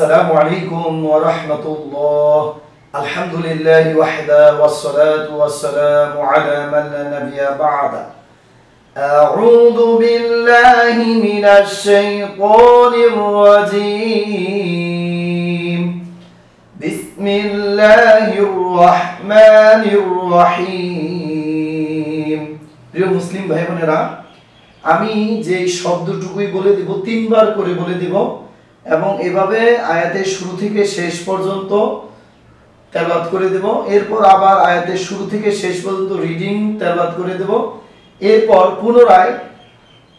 السلام عليكم ورحمة الله. الحمد لله وحده والصلاة والسلام على من لا نبي بعده. أعوذ بالله من الشيطان الرجيم. بسم الله الرحمن الرحيم. প্রিয় মুসলিম ভাই বোনেরা, আমি যে শব্দটুকুই বলে দিব তিনবার করে বলে দিব এবং এভাবে আয়াতের শুরু থেকে শেষ পর্যন্ত তেলাওয়াত করে দেব। এরপর আবার আয়াতের শুরু থেকে শেষ পর্যন্ত রিডিং তেলাওয়াত করে দেব। এরপর পুনরায়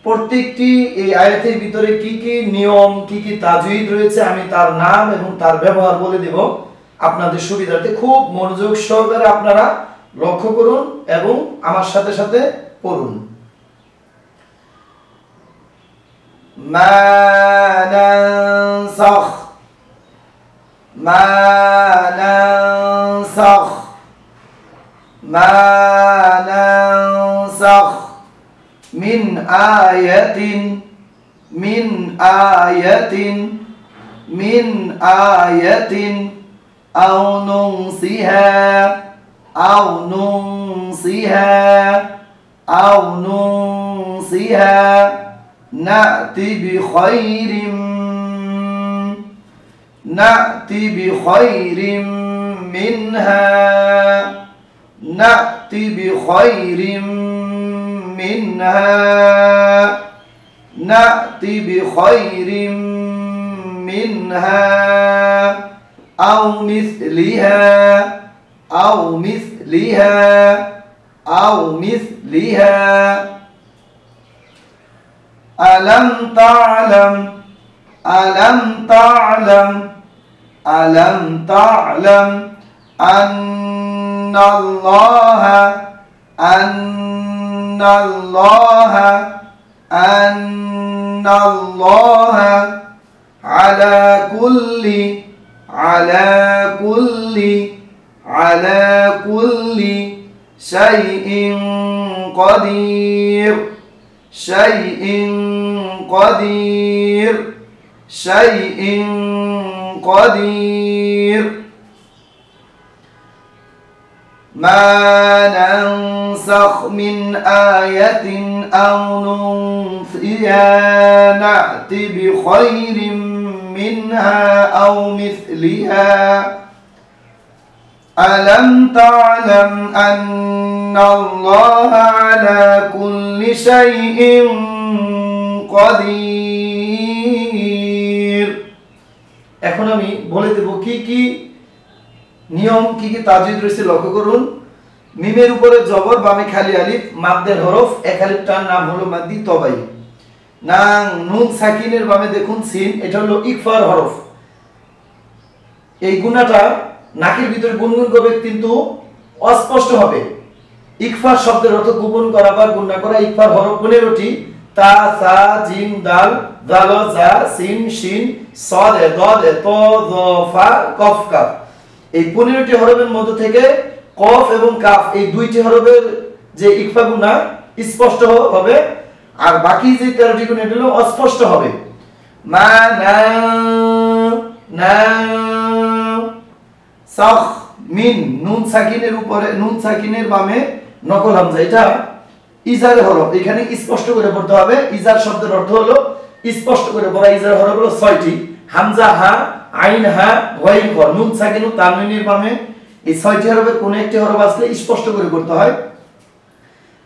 প্রত্যেকটি এই আয়াতের ভিতরে কি কি নিয়ম, কি কি তাজউইদ রয়েছে আমি তার নাম এবং তার ব্যবহার বলে দেব আপনাদের সুবিধার্থে। খুব মনোযোগ সহকারে আপনারা লক্ষ্য করুন এবং আমার সাথে সাথে পড়ুন। ما ننسخ من آية أو ننسها نأتي بخير منها أو مثلها ألم تعلم أن الله على كل شيء قدير. ما ننسخ من آية أو ننسها نأتي بخير منها أو مثلها ألم تعلم أن الله على كل شيء قدير. এখন আমি বলে দেব কি কি নিয়ম, কি কি তাজউইদ রয়েছে লক্ষ্য করুন। মিমের উপরে জবর, বামে খালি আলিফ, মাদ্দের হরফ, এক আলিফটার নাম হলো মাদ্দি তবাই। নাং নুন সাকিনের বামে দেখুন সিন, এটা হলো ইকফার হরফ। এই গুণাটা নাকের ভিতরে গুনগুন করবে কিন্তু অস্পষ্ট হবে। ইকফার শব্দের অর্থ গোপন করা বা গুণনা করা। ইকফার হরফ 15টি, তা, সা, জিম, দাল, দাল, জা, সিন, শিন, সদ, দদ, ত, জ, ফা, কফ, কাফ। এই 15টি হরফের মধ্য থেকে কফ এবং কাফ এই দুইটি হরফের যে ইকফা গুণা স্পষ্ট হবে আর বাকি যে 13টি গুণ এটা হলো অস্পষ্ট হবে। মা না সাখ মিন, নুন সাকিনের উপরে, নুন সাকিনের বামে নকল হামজা, এটা ইজার হরফ, এখানে স্পষ্ট করে পড়তে হবে। ইজার শব্দের অর্থ হলো স্পষ্ট করে পড়া। ইজার হরফ হলো 6টি, হামজা হা, আইন হা, গইন খ। নুন সাকিন ও তানউইনের বামে এই 6টি হরফের কোন একটি হরফ আসলে স্পষ্ট করে পড়তে হয়।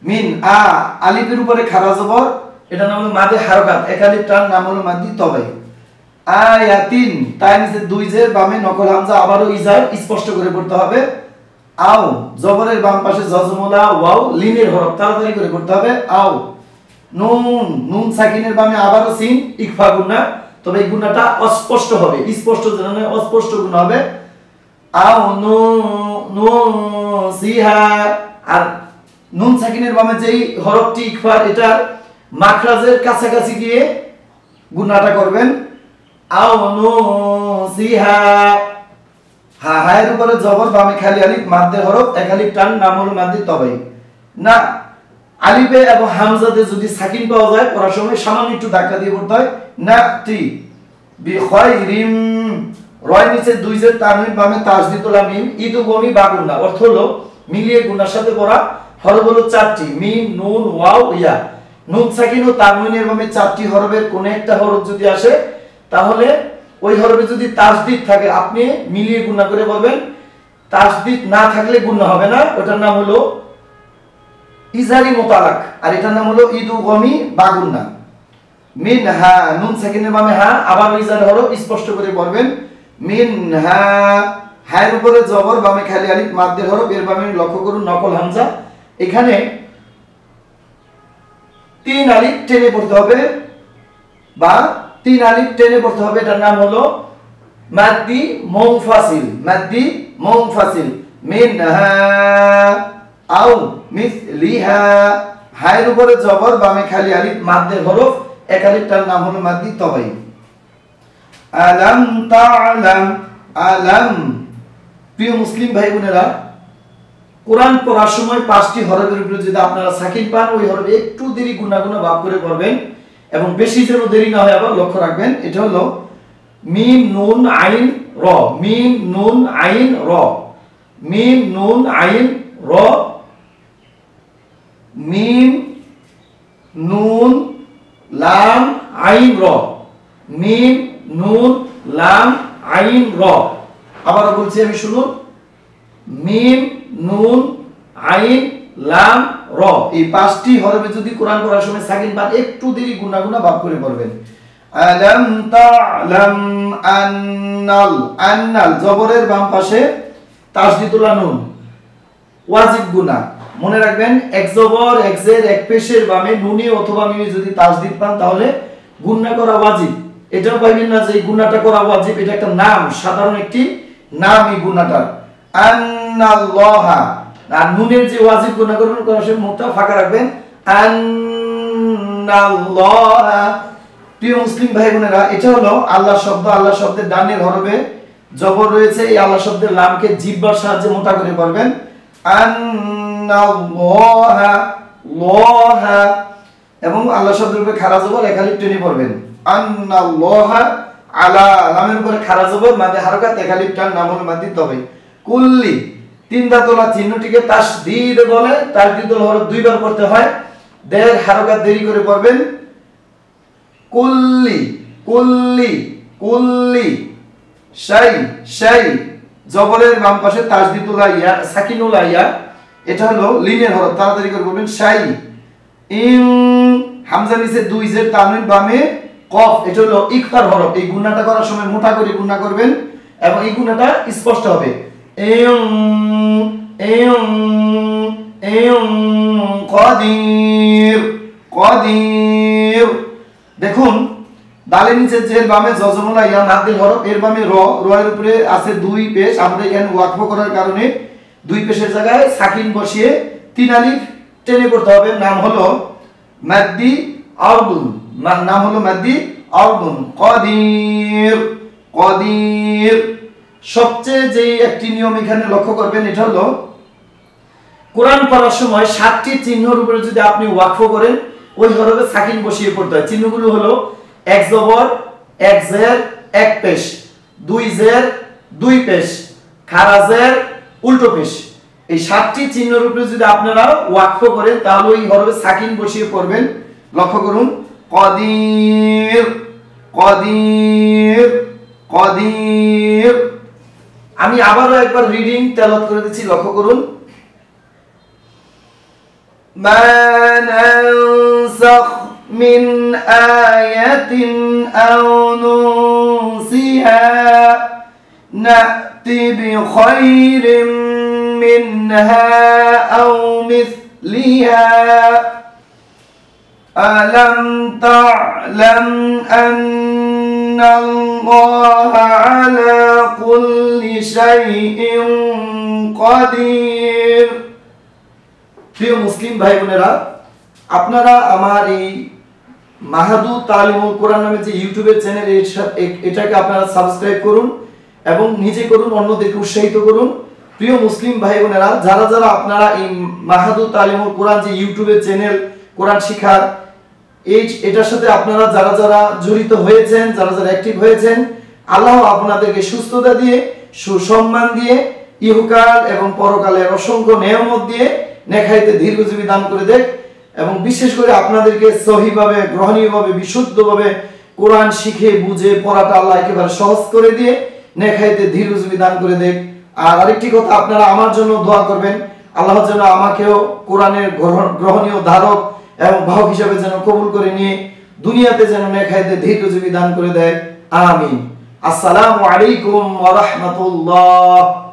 মিন আ, আলিফের উপরে খাড়া জবর, এটা নাম হলো মাদে হারকাত, এক আলিফটার নাম হলো মাদ্দি তবাই। আয়াতিন, তাই নিচে দুই জের বামে নকল হামজা, আবারও ইজার স্পষ্ট করে পড়তে হবে। আও, জবরের বাম পাশে জজমুলা ওয়াও, লিনের হরফ, তাড়াতাড়ি করে পড়তে হবে। আও নুন, নুন সাকিনের বামে আবারও সিন, ইকফা গুণা, তবে এই গুণাটা অস্পষ্ট হবে, স্পষ্ট যেন নয়, অস্পষ্ট গুণ হবে। আও নুসিহা, আর নুন সাকিনের বামে যেই হরফটি ইকফার, এটা মাখরাজের কাছাকাছি গিয়ে গুণাটা করবেন। আও নুসিহা, হা, হায়ের উপরে জবর, বামে খালি আলিফ, মাদ্দের হরফ, এক আলিফ টান, নাম হলো মাদ্দি তবাই। না, আলিফে এবং হামজাতে যদি সাকিন পাওয়া যায় পড়ার সময় সামান্য একটু ধাক্কা দিয়ে পড়তে হয়। না তি বিখাইরিম, রয় নিচে দুই জের তানউইন বামে তাসদীদ লাম মিম ইদগমি বা গুন্না, অর্থ হলো মিলিয়ে গুনার সাথে পড়া হরফ হলো 4টি, মিম নুন ওয়াও ইয়া। নুন সাকিন ও তানউইনের বামে 4টি হরফের কোন একটা হরফ যদি আসে তাহলে ওই হরফে যদি তাসদীদ থাকে আপনি মিলিয়ে গুণা করে বলবেন, তাসদীদ না থাকলে গুণা হবে না, ওটার নাম হলো ইজারি মুতালাক, আর এটার নাম হলো ইদগমি বা গুন্না। মিনহা নুন সাকিনের বামে হা, আবার ইজার হরফ স্পষ্ট করে পড়বেন, মিনহা হায়ের উপরে জবর বামে খালি আলিফ মাদ্দের হরফ, এর বামে লক্ষ্য করুন নকল হামজা, এখানে 3 আলিফ টেনে পড়তে হবে বা 3 আলিফ টেনে পড়তে হবে, এটার নাম হলো মাদ্দি মুনফাসিল, মাদ্দি মুনফাসিল। মিনহা আও মিসলিহা হায়ের উপরে জবর বামে খালি আলিফ মাদ্দের হরফ, এক আলিফটার নাম হলো মাদ্দি তবাই। আলাম তা'লাম, আলাম। প্রিয় মুসলিম ভাই বোনেরা, কোরআন পড়ার সময় 5টি হরফের উপরে যদি আপনারা সাকিন পান ওই হরফে একটু দেরি গুণা গুণা ভাব করে পড়বেন এবং বেশি যেন দেরি না হয় আবার লক্ষ্য রাখবেন। এটা হলো মিম নুন আইন র, মিম নুন আইন র, মিম নুন আইন র, মিম নুন লাম আইন র, মিম নুন লাম আইন র। আবার বলছি আমি, শুনুন, মিম নুন আইন লাম র, এই 5টি হরফে যদি কোরআন পড়ার সময় সাকিন পান একটু দেরি গুণা গুণা ভাব করে পড়বেন। আলাম তা'লাম আন্নাল, আন্নাল জবরের বাম পাশে তাসদীদুল নুন, ওয়াজিব গুণা। মনে রাখবেন এক জবর এক জের এক পেশের বামে নুনে অথবা মিমে যদি তাসদীদ পান তাহলে গুণা করা ওয়াজিব। এটাও পাইবেন না যে এই গুণাটা করা ওয়াজিব, এটা একটা নাম, সাধারণ একটি নাম এই গুণাটার। আন্নাল্লাহা, আর নুনের যে ওয়াজিব গুণা করবেন করার সময় মুখটা ফাঁকা রাখবেন, আন্নাল্লাহা। প্রিয় মুসলিম ভাই বোনেরা, এটা হলো আল্লাহ শব্দ, আল্লাহ শব্দের ডানের হরফে জবর রয়েছে, এই আল্লাহ শব্দের লামকে জিহ্বার সাহায্যে মোটা করে পড়বেন, আন্নাল্লাহা লাহা, এবং আল্লাহ শব্দের উপরে খাড়া জবর এক আলিফ টেনে পড়বেন, আন্নাল্লাহা আলা, লামের উপরে খাড়া জবর মাদে হারকাত এক আলিফ টান, নাম হলো মাদ্দি তবে। কুল্লি 3 দাঁতওয়ালা চিহ্নটিকে তাসদীদ বলে, তাসদীদুল হরফ 2 বার পড়তে হয়, দের হারকাত দেরি করে পড়বেন, কুল্লি কুল্লি কুল্লি। শাই, শাই জবরের বাম পাশে তাসদীদুল ইয়া সাকিনুল ইয়া, এটা হলো লিনের হরফ, তাড়াতাড়ি করে বলবেন, শাই। ইন হামজা নিচে 2 জের তানউইন বামে কফ, এটা হলো ইকফার হরফ, এই গুণাটা করার সময় মোটা করে গুণা করবেন এবং এই গুণাটা স্পষ্ট হবে, in in in Kadir Kadir. দেখুন দালের নিচে জের বামে জজমুলা ইয়া মাদ্দিল হরফ, এর বামে র, এর উপরে আছে 2 পেশ, আমরা এখানে ওয়াকফ করার কারণে 2 পেশের জায়গায় সাকিন বসিয়ে 3 আলিফ টেনে পড়তে হবে, নাম হলো মাদ্দি আরদুন, নাম হলো মাদ্দি আরদুন। কাদির কাদির। সবচেয়ে যে একটি নিয়ম এখানে লক্ষ্য করবেন, এটা হলো কোরআন পড়ার সময় 7টি চিহ্নের উপরে যদি আপনি ওয়াকফ করেন ওই হরফে সাকিন বসিয়ে পড়তে হয়। চিহ্নগুলো হলো এক জবর এক জের এক পেশ, 2 জের 2 পেশ, খাড়া জের উল্টো পেশ। এই 7টি চিহ্নের উপরে যদি আপনারা ওয়াকফ করেন তাহলে ওই হরফে সাকিন বসিয়ে পড়বেন। লক্ষ্য করুন, কাদির কাদির কাদির। আমি আবারও একবার রিডিং তেলাওয়াত করে দিচ্ছি, লক্ষ্য করুন, মা নানসাখ মিন আয়াতিন আও নুনসিহা নাতি বিখাইরিম মিনহা আও মিসলিহা আলাম তা'লাম আন্নাল্লাহা আলা কুল্লি শাইইন কাদির। প্রিয় মুসলিম ভাই বোনেরা, আপনারা আমার এই মাহাদু তালিমুল কোরআন নামে যে ইউটিউবের চ্যানেল, এটাকে আপনারা সাবস্ক্রাইব করুন এবং নিজে করুন, অন্যদেরকে উৎসাহিত করুন। প্রিয় মুসলিম ভাই বোনেরা, যারা যারা আপনারা এই মাহাদু তালিমুল কোরআন যে ইউটিউবের চ্যানেল কোরআন শিখার, এটার সাথে আপনারা যারা যারা জড়িত হয়েছেন, যারা যারা অ্যাক্টিভ হয়েছেন, আল্লাহ আপনাদেরকে সুস্থতা দিয়ে, সুসম্মান দিয়ে, ইহকাল এবং পরকালের অসংখ্য নিয়ামত দিয়ে নেখাইতে দীর্ঘজীবী দান করে দেখ, এবং বিশেষ করে আপনাদেরকে সহিভাবে, গ্রহণীয়ভাবে, বিশুদ্ধভাবে কোরআন শিখে বুঝে পড়াটা আল্লাহ একেবারে সহজ করে দিয়ে নেখাইতে দীর্ঘজীবী দান করে দেখ। আর আরেকটি কথা, আপনারা আমার জন্য দোয়া করবেন, আল্লাহ যেন আমাকেও কোরআনের গ্রহণীয় ধারক এবং বাহক হিসাবে যেন কবুল করে নিয়ে দুনিয়াতে যেন নেখাইতে দীর্ঘজীবী দান করে দেয়। আমিন। আসসালামু আলাইকুম ওয়া রাহমাতুল্লাহ।